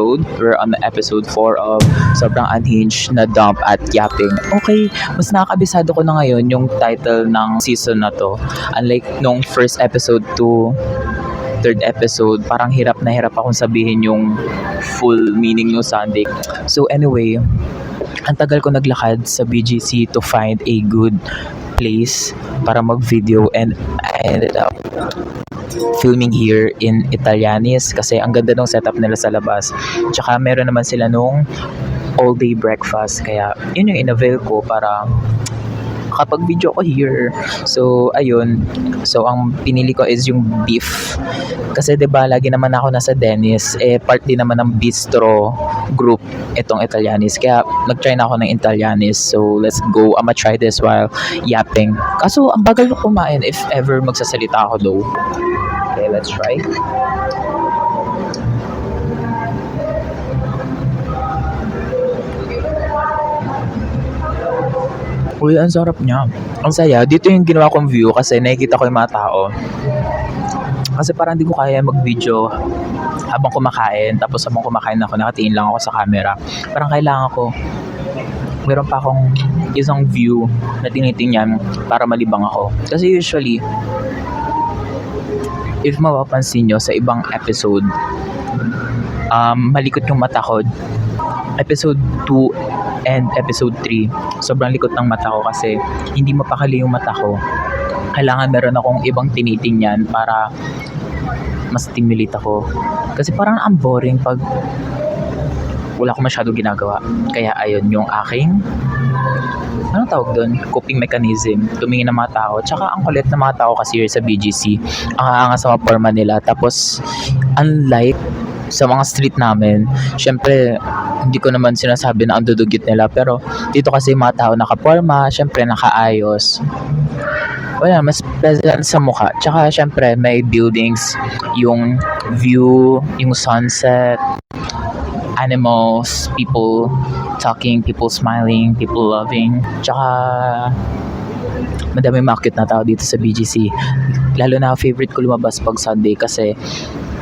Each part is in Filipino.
We're on the episode 4 of Sobrang Unhinged na Dump at Yapping. Okay, mas nakakabisado ko na ngayon yung title ng season na to. Unlike nung first episode to third episode, parang hirap na hirap akong sabihin yung full meaning ng Sunday. So anyway, ang tagal ko naglakad sa BGC to find a good place para mag-video, and I ended up filming here in Italianis kasi ang ganda ng setup nila sa labas. Tsaka meron naman sila nung all day breakfast, kaya yun yung in-avail ko para kapag video ko here. So ayun, so ang pinili ko is yung beef kasi 'di ba lagi naman ako nasa Dennis, part din naman ng bistro group itong Italianis, kaya nag-try na ako ng Italianis. So let's go, I'ma try this while yapping. Kaso ang bagal ko kumain if ever magsasalita ako though. Okay, let's try. Uy, ang sarap niya. Ang saya. Dito yung ginawa kong view kasi nakikita ko yung mga tao. Kasi parang hindi ko kaya mag-video habang kumakain. Tapos habang kumakain ako, nakatingin lang ako sa camera. Parang kailangan ko, meron pa akong isang view na tinitingnan para malibang ako. Kasi usually, if mapapansin nyo sa ibang episode, malikot yung mata ko. Episode 2 and episode 3, sobrang likot ng mata ko kasi hindi mapakali yung mata ko. Kailangan meron akong ibang tinitingnan para mas stimulate ako. Kasi parang ang boring pag wala akong masyadong ginagawa. Kaya ayun yung aking anong tawag doon? Coping mechanism. Tumingin ng mga tao. Tsaka ang kulit ng mga tao kasi here sa BGC. Ang aangas sa mga forma nila. Tapos, unlike sa mga street namin, syempre, hindi ko naman sinasabi na ang dudugit nila. Pero, dito kasi mga tao nakaporma, syempre nakaayos. Wala, mas present sa mukha. Tsaka, syempre, may buildings, yung view, yung sunset, animals, people talking, people smiling, people loving. Tsaka madami market na tao dito sa BGC. Lalo na favorite ko lumabas pag Sunday kasi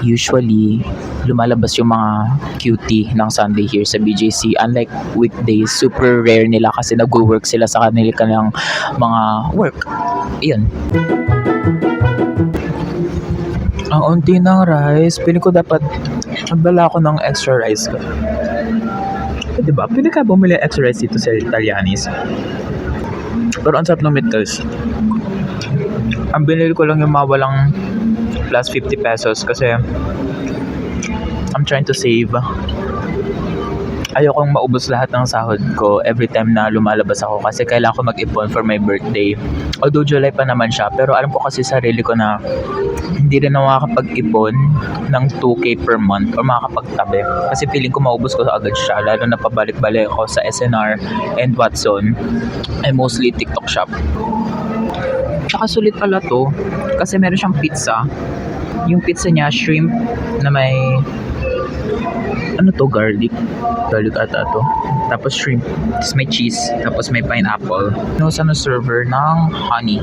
usually lumalabas yung mga cutie ng Sunday here sa BGC. Unlike weekdays, super rare nila kasi nag-work sila sa kanilang mga work. Iyon. Ang unti ng rice, pili ko dapat magdala ako ng extra rice ko. Diba? Pili ka bumili extra rice dito sa Italianis. Pero ang sarap ng meatballs. Ang binili ko lang yung mga walang plus 50 pesos kasi I'm trying to save. Ayokong maubos lahat ng sahod ko every time na lumalabas ako kasi kailangan ko mag-ipon for my birthday. Although July pa naman siya, pero alam ko kasi sarili ko na hindi rin ako makakapag-ipon ng 2K per month or makakapagtabi. Kasi feeling ko maubos ko agad siya, lalo na pabalik-balik ako sa SNR and Watson and mostly TikTok shop. Tsaka sulit pala to kasi meron siyang pizza. Yung pizza niya, shrimp na may ano to, garlic ata to, tapos shrimp, tapos may cheese, tapos may pineapple. Sa server ng honey.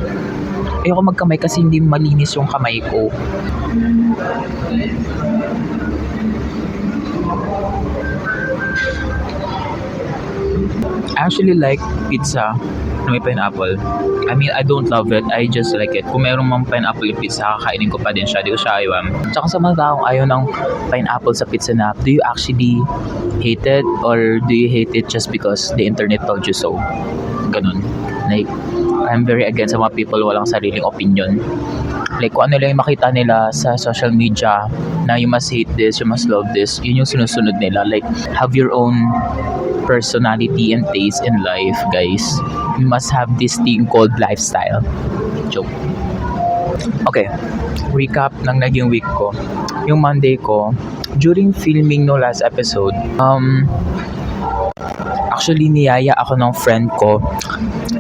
Ayoko magkamay kasi hindi malinis yung kamay ko. I actually like pizza na may pineapple. I mean, I don't love it. I just like it. Kung meron mang pineapple yung pizza, kakainin ko pa din siya. Di ko siya ayaw. Tsaka sa mga taong ayaw ng pineapple sa pizza na, do you actually hate it? Or do you hate it just because the internet told you so? Ganun. Like, I'm very against sa mga people walang sariling opinion. Like, kung ano lang yung makita nila sa social media na you must hate this, you must love this, yun yung sinusunod nila. Like, have your own personality and taste in life, guys. You must have this thing called lifestyle. Joke. Okay, recap ng naging week ko. Yung Monday ko, during filming no last episode, actually niyaya ako ng friend ko,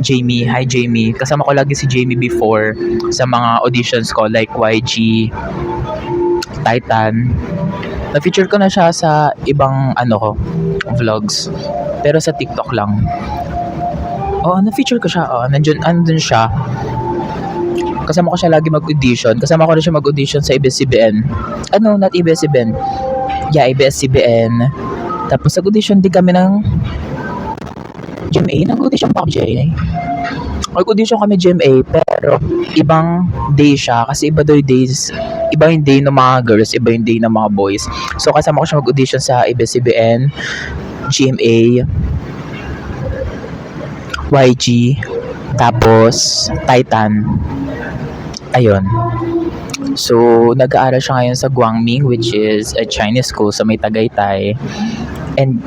Jamie. Hi Jamie. Kasama ko lagi si Jamie before sa mga auditions ko like YG, Titan. Na-feature ko na siya sa ibang vlogs. Pero sa TikTok lang. Na-feature ko siya. Nandun siya. Kasama ko siya lagi mag-audition. Kasama ko rin siya mag-audition sa ABS-CBN. Not ABS-CBN. yeah, ABS-CBN. Tapos nag-audition din kami ng GMA. Nag-audition pa kami GMA. Nag-audition kami GMA, pero ibang day siya. Kasi iba daw yung days, iba yung day ng mga girls, iba yung day ng mga boys. So kasama ko siya mag-audition sa ABS-CBN, GMA, YG, tapos Titan. Ayun. So, nag-aaral siya ngayon sa Guangming, which is a Chinese school sa may Tagaytay. And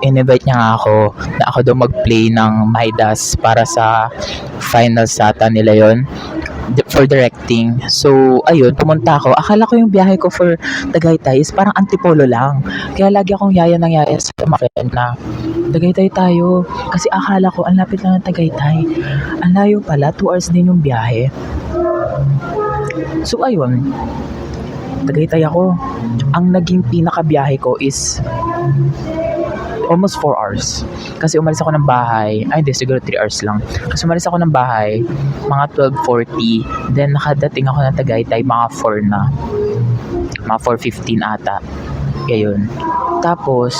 in-invite niya nga ako na ako daw mag-play ng Midas para sa final sata nila yon for directing. So, ayun, pumunta ako. Akala ko yung biyahe ko for Tagaytay is parang antipolo lang. Kaya lagi akong yaya ng yaya sa makin na Tagaytay tayo. Kasi akala ko, ang lapit lang ng Tagaytay. Ang layo pala, 2 hours din yung biyahe. So, ayun, Tagaytay ako. Ang naging pinakabiyahe ko is almost 4 hours. Kasi umalis ako ng bahay, ay hindi, siguro 3 hours lang. Kasi umalis ako ng bahay, mga 12:40. Then nakadating ako ng Tagaytay, mga 4 na. Mga 4:15 ata. Ngayon. Tapos,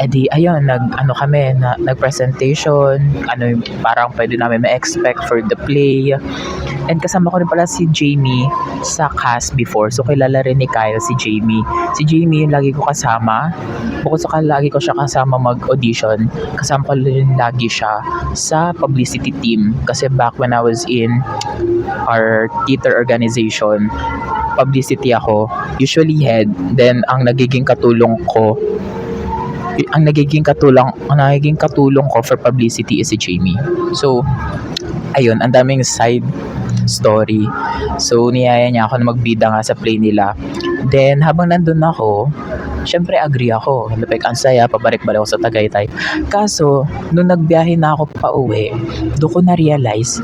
edi, ayun, nag-presentation, parang pwede namin ma-expect for the play. And kasama ko rin pala si Jamie sa cast before. So, kilala rin ni Kyle si Jamie. Si Jamie yung lagi ko kasama. Bukod sa lagi ko siya kasama mag-audition, kasama ko rin lagi siya sa publicity team. Kasi back when I was in our theater organization, publicity ako. Usually head. Then, ang nagiging katulong ko for publicity is si Jamie. So, ayun, ang daming side story. So, niyaya niya ako na magbida nga sa play nila. Then, habang nandun ako, syempre agree ako. Like, ang saya, pabalik-balik ako sa Tagaytay. Kaso, nung nagbiyahe na ako pa uwi, doon ko na-realize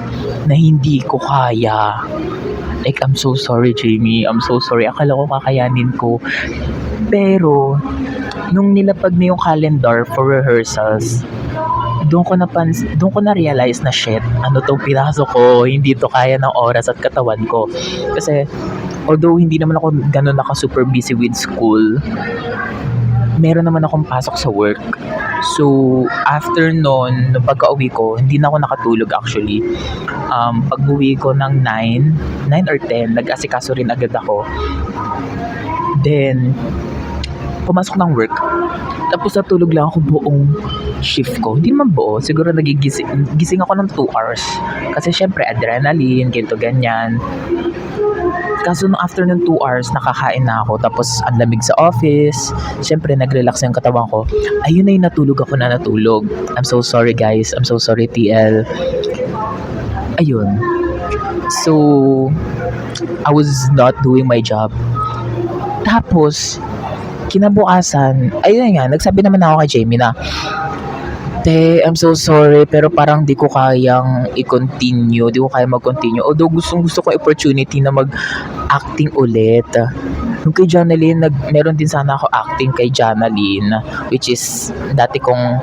na hindi ko kaya. Like, I'm so sorry, Jamie. I'm so sorry. Akala ko kakayanin ko. Pero, nung nilapag na yung calendar for rehearsals, doon ko na-realize na shit, ano tong pinasok ko, hindi to kaya ng oras at katawan ko. Kasi, although hindi naman ako ganun super busy with school, meron naman akong pasok sa work. So, after nung pagka-uwi ko, hindi na ako nakatulog actually. Pag-uwi ko ng 9 or 10, nag-asikaso rin agad ako. Then, pumasok ng work. Tapos natulog lang ako buong shift ko. Hindi naman buo. Siguro gising ako ng 2 hours. Kasi syempre, adrenaline, ganito, ganyan. Kaso nung after ng 2 hours, nakakain na ako. Tapos ang lamig sa office. Syempre, nag-relax yung katawan ko. Ayun na yung natulog. I'm so sorry guys. I'm so sorry TL. Ayun. So, I was not doing my job. Tapos, kinabukasan, ayun nga, nagsabi naman ako kay Jamie na, I'm so sorry, pero parang di ko kayang i-continue, di ko kaya mag-continue. Although gusto ko opportunity na mag-acting ulit. Yung kay Janaline, meron din sana ako acting kay Janaline, which is dati kong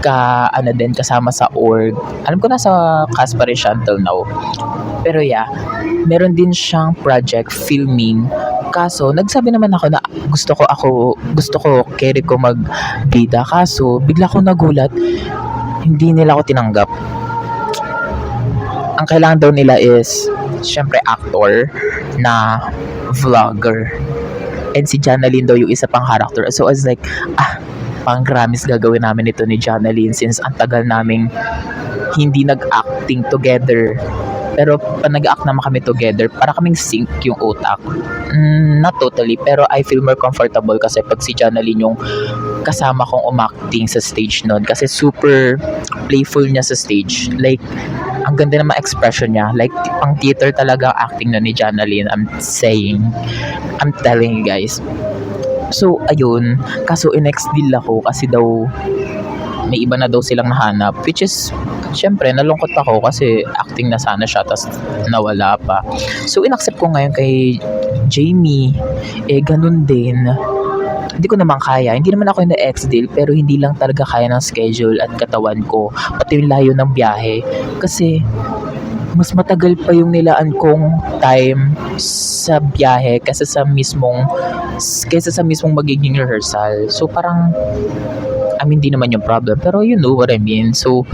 kasama sa org. Alam ko nasa cast pa rin siya until now. Pero yeah, meron din siyang project filming. Kaso, nagsabi naman ako na gusto ko carry ko magbida. Kaso, bigla ko nagulat, hindi nila ako tinanggap. Ang kailangan daw nila is, syempre, actor na vlogger. And si Janaline daw yung isa pang character. So, I was like, pang gramis gagawin namin ito ni Janaline since ang tagal naming hindi nag-acting together. Pero pag nag-act naman kami together, para kaming sync yung utak. Not totally, pero I feel more comfortable kasi pag si Janaline yung kasama kong umacting sa stage nun. Kasi super playful niya sa stage. Like, ang ganda naman expression niya. Like, pang theater talaga acting nun ni Janaline. I'm telling you guys. So, ayun. Kaso, in-next deal ako kasi daw may iba na daw silang nahanap, which is syempre nalungkot ako kasi acting na sana siya tas nawala pa. So inaccept ko ngayon kay Jamie, ganun din, hindi ko naman kaya, hindi naman ako yung na-ex-deal pero hindi lang talaga kaya ng schedule at katawan ko, pati yung layo ng biyahe kasi mas matagal pa yung nilaan kong time sa biyahe kaysa sa mismong magiging rehearsal. So parang, I mean, di naman yung problem. Pero you know what I mean. So,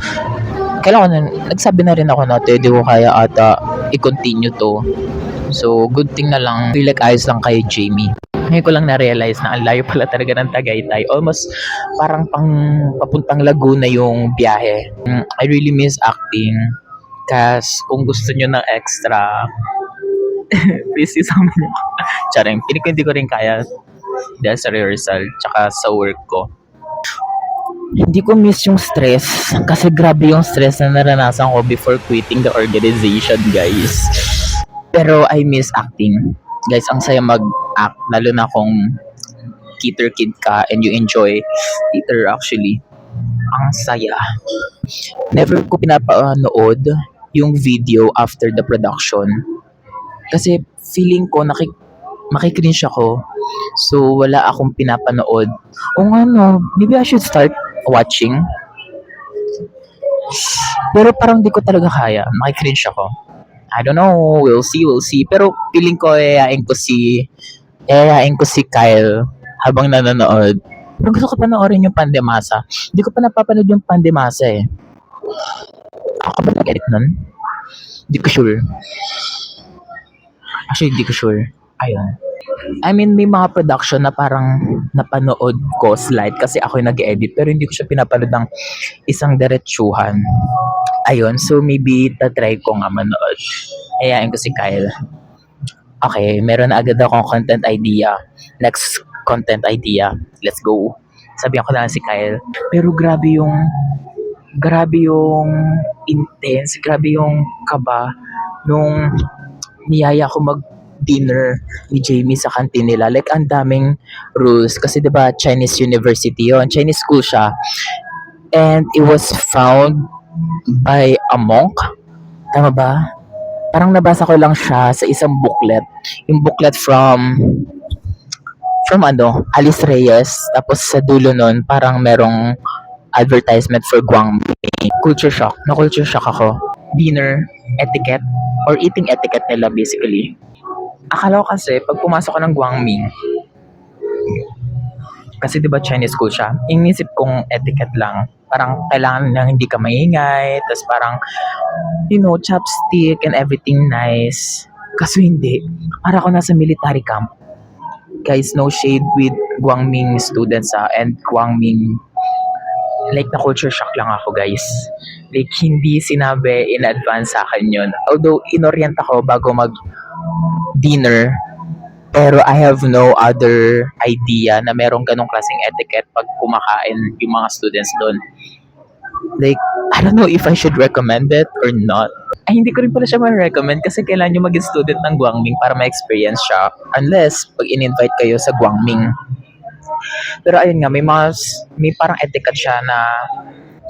kailangan nagsabi na rin ako na, di ko kaya ata i-continue to. So, good thing na lang, feel like ayos lang kay Jamie. Ngayon ko lang na-realize na ang layo pala talaga ng Tagaytay. Almost parang papuntang Laguna yung biyahe. I really miss acting. Kas kung gusto nyo ng extra, please isama nyo. Charing, hindi ko rin kaya dahil sa rehearsal tsaka sa work ko. Hindi ko miss yung stress kasi grabe yung stress na naranasan ko before quitting the organization, guys. Pero I miss acting. Guys, ang saya mag-act lalo na kung theater kid ka and you enjoy theater actually. Ang saya. Never ko pinapanood yung video after the production. Kasi feeling ko makikringe ako. So wala akong pinapanood. O ano, maybe I should start watching. Pero parang di ko talaga kaya. Makikringe ako. I don't know. We'll see. Pero feeling ko yayain ko si Kyle habang nanonood. Pero gusto ko panoorin yung Pandemasa. Hindi ko pa napapanood yung Pandemasa eh. Ako ba nag-edit nun? Hindi ko sure. Actually, hindi ko sure. Ayun. I mean, may mga production na parang napanood ko slide kasi ako yung nag-edit pero hindi ko siya pinapanood ng isang diretsuhan. Ayun, so maybe tatry ko nga manood. Ayain ko si Kyle. Okay, meron na agad akong content idea. Next content idea. Let's go. Sabihan ko lang si Kyle. Pero grabe yung intense, grabe yung kaba nung niyaya ko mag-dinner ni Jamie sa kantin nila. Like, ang daming rules. Kasi diba, Chinese university yon, Chinese school siya. And it was found by a monk. Tama ba? Parang nabasa ko lang siya sa isang booklet. Yung booklet from Alice Reyes. Tapos sa dulo nun, parang merong advertisement for Guangming. Culture shock. Na-culture shock ako. Dinner etiquette or eating etiquette nila basically. Akala ko kasi pag pumasok ko ng Guangming, kasi diba Chinese school siya, inisip kong etiquette lang. Parang kailangan na hindi ka maingay, tapos parang, chopstick and everything nice. Kaso hindi. Para ako nasa military camp. Guys, no shade with Guangming students and Guangming, like na culture shock lang ako, guys. Like, hindi sinabi in advance sa akin yun. Although, inorient ako bago mag-dinner, pero I have no other idea na merong ganong klaseng etiquette pag kumakain yung mga students doon. Like, I don't know if I should recommend it or not. Ay, hindi ko rin pala siya ma-recommend kasi kailangan nyo maging student ng Guangming para ma-experience siya. Unless, pag in-invite kayo sa Guangming. Pero ayun nga, may parang etiquette siya na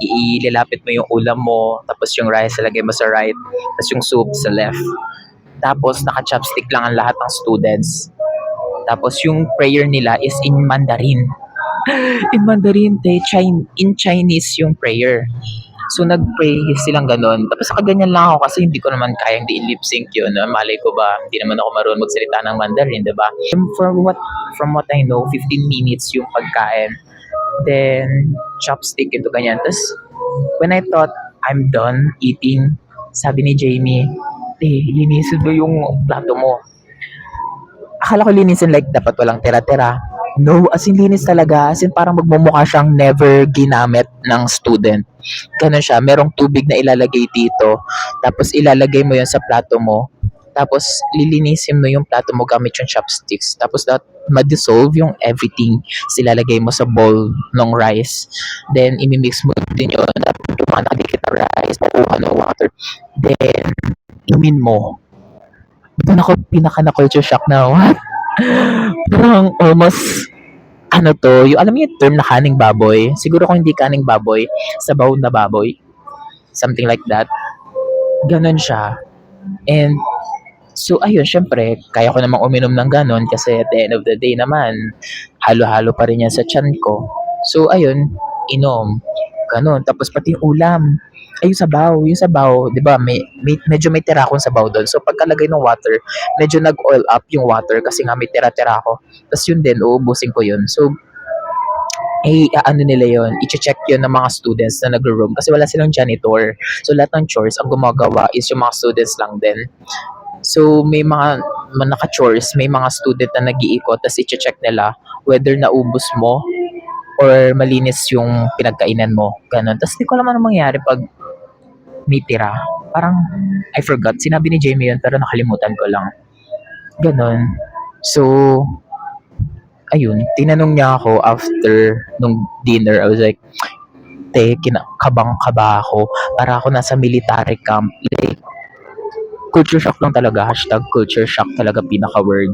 ililapit mo yung ulam mo, tapos yung rice ilagay mo sa right, tapos yung soup sa left. Tapos naka-chopstick lang ang lahat ng students. Tapos yung prayer nila is in Mandarin. In Mandarin, in Chinese yung prayer. So nag-pray silang ganun. Tapos nakaganyan lang ako kasi hindi ko naman kayang di-lip sync yun. Malay ko ba, hindi naman ako marunong magsalita ng Mandarin, diba? From what I know, 15 minutes yung pagkain. Then, chopstick, ito ganyan. Tapos, when I thought I'm done eating, sabi ni Jamie, linisin mo yung plato mo. Akala ko linisin like dapat walang tira-tira. No, as in linis talaga. As in parang magmumukha siyang never ginamit ng student. Ganun siya. Merong tubig na ilalagay dito. Tapos ilalagay mo yun sa plato mo. Tapos lilinisin mo yung plato mo gamit yung chopsticks. Tapos ma-dissolve yung everything. Ilalagay mo sa bowl ng rice. Then imimix mo din yun. Tapos yung mga nakadikit na rice. Makuha ng water. Then inumin mo. Doon ako pinaka-culture shock na what? Parang almost alam mo yung term na kaning baboy? Siguro kung hindi kaning baboy, sabaw na baboy. Something like that. Ganon siya. And so ayun, syempre, kaya ko namang uminom ng ganon kasi at the end of the day naman, halo-halo pa rin yan sa tiyan ko. So ayun, inom. Ganun. Tapos pati yung ulam. Ay, yung sabaw, di ba, medyo may tira akong sabaw doon. So, pagkalagay ng water, medyo nag-oil up yung water kasi nga may tira-tira ako. Tapos yun din, uubusin ko yun. So, ano nila yon, i-check yun ng mga students na nag-room kasi wala silang janitor. So, lahat ng chores, ang gumagawa is yung mga students lang din. So, may mga naka-chores, may mga student na nag-iikot, tapos i-check nila whether naubos mo or malinis yung pinagkainan mo. Ganun. Tapos, di ko alam ano mangyari pag may tira. Parang, I forgot. Sinabi ni Jamie yun, pero nakalimutan ko lang. Ganon. So, ayun, tinanong niya ako after nung dinner. I was like, te, kabang-kaba ako. Para ako nasa military camp. Like, culture shock lang talaga. Hashtag culture shock talaga pinaka-word.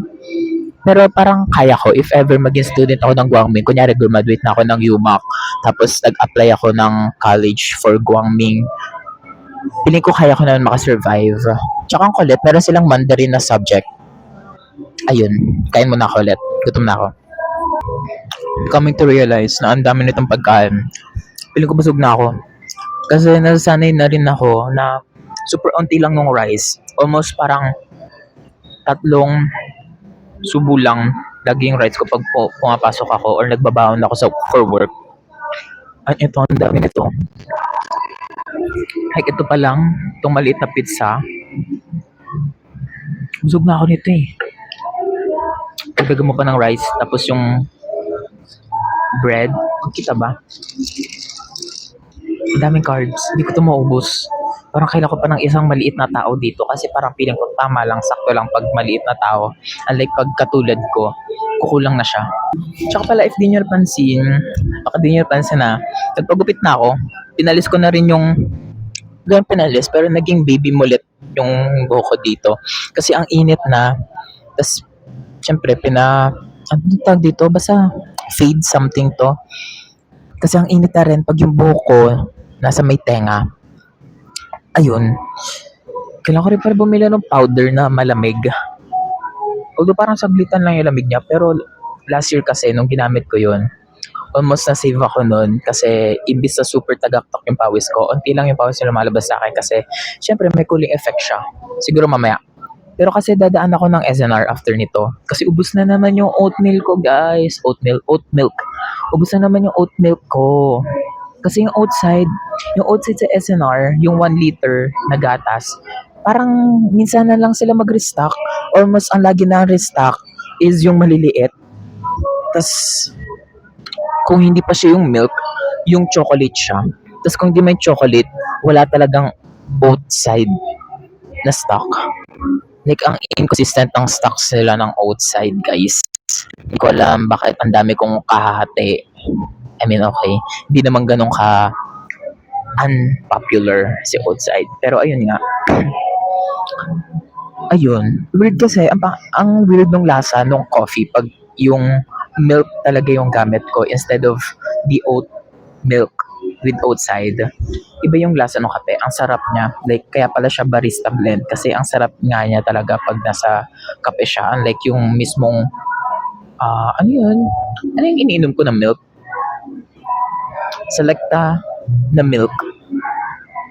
Pero parang kaya ko, if ever maging student ako ng Guangming, kunyari graduate na ako ng UMAC, tapos nag-apply ako ng college for Guangming, piling ko kaya ko naman makasurvive. Tsaka ang kulit, meron silang Mandarin na subject. Ayun, kain mo na ako ulit. Gutom na ako. Coming to realize na ang dami nitong pagkain. Piling ko busog na ako. Kasi nasanay na rin ako na super unti lang ng rice. Almost parang 3 subo lang lagi yung rice ko pag pumapasok ako or nagbabaon ako for work. At ito, ang dami nito. Like ito pa lang, itong maliit na pizza. Busog na ako nito eh. Pagdagan mo pa ng rice, tapos yung bread. Kita ba? Ang daming carbs. Hindi ko ito maubos. Parang kailangan ko pa ng isang maliit na tao dito kasi parang feeling ko tama lang, sakto lang pag maliit na tao. Unlike pag katulad ko, kukulang na siya. Tsaka pala, if di nyo napansin, baka di nyo napansin na, nagpagupit na ako, pinalis ko na rin yung, ganun pinalis, pero naging baby mulit yung buhok ko dito. Kasi ang init na, tas, syempre, ano tawag dito? Basta, fade something to. Kasi ang init na rin, pag yung buhok ko, nasa may tenga, ayun, kailangan ko rin pala bumili ng powder na malamig. Although parang saglitan lang yung lamig niya, pero last year kasi, nung ginamit ko yun, almost na-save ako nun kasi imbis na super tagaktak yung pawis ko, unti lang yung pawis na lumalabas sa akin kasi syempre may cooling effect siya. Siguro mamaya. Pero kasi dadaan ako ng SNR after nito. Kasi ubus na naman yung oatmeal ko, guys. Oat milk. Ubus na naman yung oat milk ko. Kasi yung outside sa SNR, yung 1 liter na gatas, parang minsan na lang sila mag-restock or mas ang lagi na restock is yung maliliit. Tas kung hindi pa siya yung milk, yung chocolate siya. Tas kung hindi may chocolate, wala talagang both side na stock. Like, ang inconsistent ng stocks nila ng outside, guys. Hindi ko alam bakit ang dami kong kahahati. I mean, okay. Hindi naman ganun ka unpopular si outside. Pero ayun nga. Ayun. Weird kasi, ang weird nung lasa nung coffee pag yung milk talaga yung gamit ko instead of the oat milk with outside. Iba yung lasa ng kape. Ang sarap niya. Like, kaya pala siya barista blend kasi ang sarap nga niya talaga pag nasa kape siya. Unlike yung mismong ano yun? Ano yung iniinom ko na milk? Selecta na milk.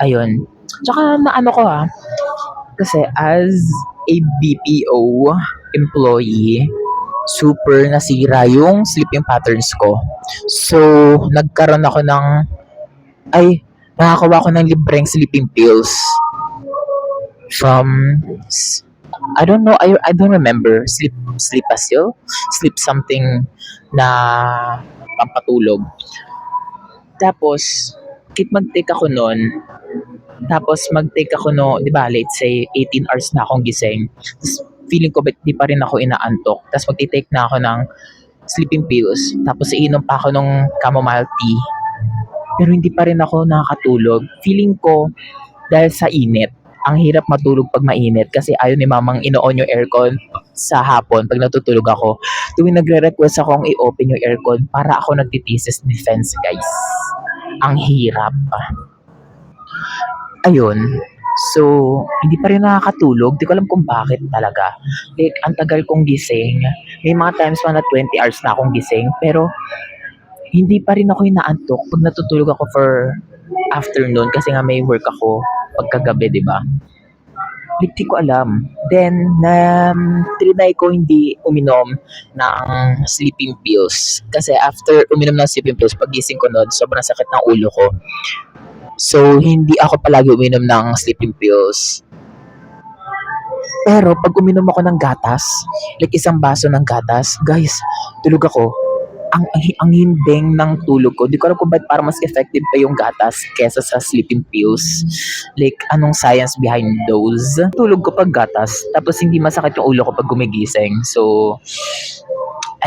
Ayun. Tsaka naano ko kasi as a BPO employee, super nasira yung sleeping patterns ko. So, nagkaroon ako nakakuha ko ng libreng sleeping pills from, I don't know, I don't remember, Sleepasil? Sleep something na pampatulog. Tapos, mag-take ako nun, di ba, let's say, 18 hours na akong gising. Tapos, feeling ko, di pa rin ako inaantok. Tapos, mag-take na ako ng sleeping pills. Tapos, iinom pa ako ng chamomile tea. Pero hindi pa rin ako nakakatulog. Feeling ko, dahil sa init, ang hirap matulog pag mainit kasi ayaw ni mamang ino-on yung aircon sa hapon pag natutulog ako. Tuwing nagre-request akong i-open yung aircon, para ako nagtitisis defense, guys. Ang hirap. Ayun. So, hindi pa rin nakakatulog. Di ko alam kung bakit talaga. Like, ang tagal kong gising. May mga times pa na 20 hours na akong gising. Pero, hindi pa rin ako inaantok pag natutulog ako for afternoon kasi nga may work ako pagkagabi, di ba? Like, di ko alam. Then, trinay ko hindi uminom ng sleeping pills. Kasi after uminom ng sleeping pills, pagising ko nun, sobrang sakit ng ulo ko. So, hindi ako palagi uminom ng sleeping pills. Pero, pag uminom ako ng gatas, like isang baso ng gatas, guys, tulog ako. Ang himbing ng tulog ko. Di ko alam kung ba't parang mas effective pa yung gatas kesa sa sleeping pills. Like, anong science behind those? Tulog ko pag gatas, tapos hindi masakit yung ulo ko pag gumigising. So,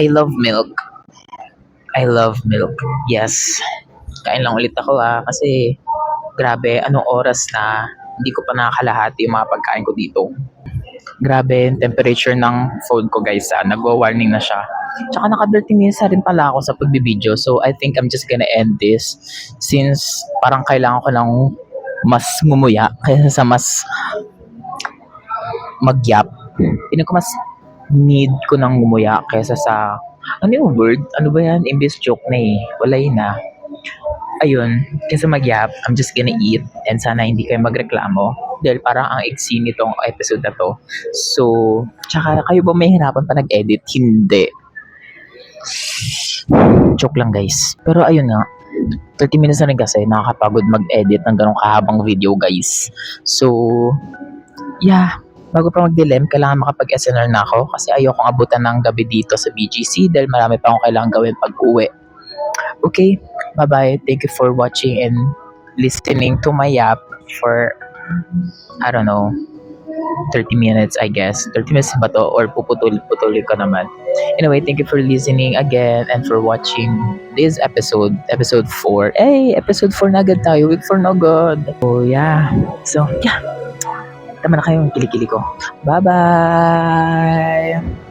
I love milk. I love milk. Yes. Kain lang ulit ako kasi grabe, anong oras na hindi ko pa nakakalahati yung mga pagkain ko dito. Grabe yung temperature ng phone ko guys. Nagwa-warning na siya. Tsaka naka 30 minutes na rin pala ako sa pagbibideo. So I think I'm just gonna end this since parang kailangan ko lang mas ngumuya kaysa sa mas magyap. Piling ko mas need ko nang ngumuya kaysa sa ano yung word? Ano ba yan? Imbis joke na Wala yun Ayun, kasi magyap, I'm just gonna eat and sana hindi kayo magreklamo dahil parang ang iksi nitong episode na to. So, tsaka kayo ba may hirapan pa nag-edit? Hindi. Joke lang guys. Pero ayun nga, 30 minutes na rin kasi nakakapagod mag-edit ng ganong kahabang video guys. So, yeah. Bago pa mag-dilim, kailangan makapag-SNR na ako kasi ayokong abutan ng gabi dito sa BGC dahil marami pa akong kailangan gawin pag-uwi. Okay, bye-bye. Thank you for watching and listening to my yap for, I don't know, 30 minutes, I guess. 30 minutes ba to? Or puputuli ko naman. Anyway, thank you for listening again and for watching this episode 4. Hey, episode 4 na agad tayo. Week 4 na agad. Oh, yeah. So, yeah. Tama na kayo yung kilikili ko. Bye-bye!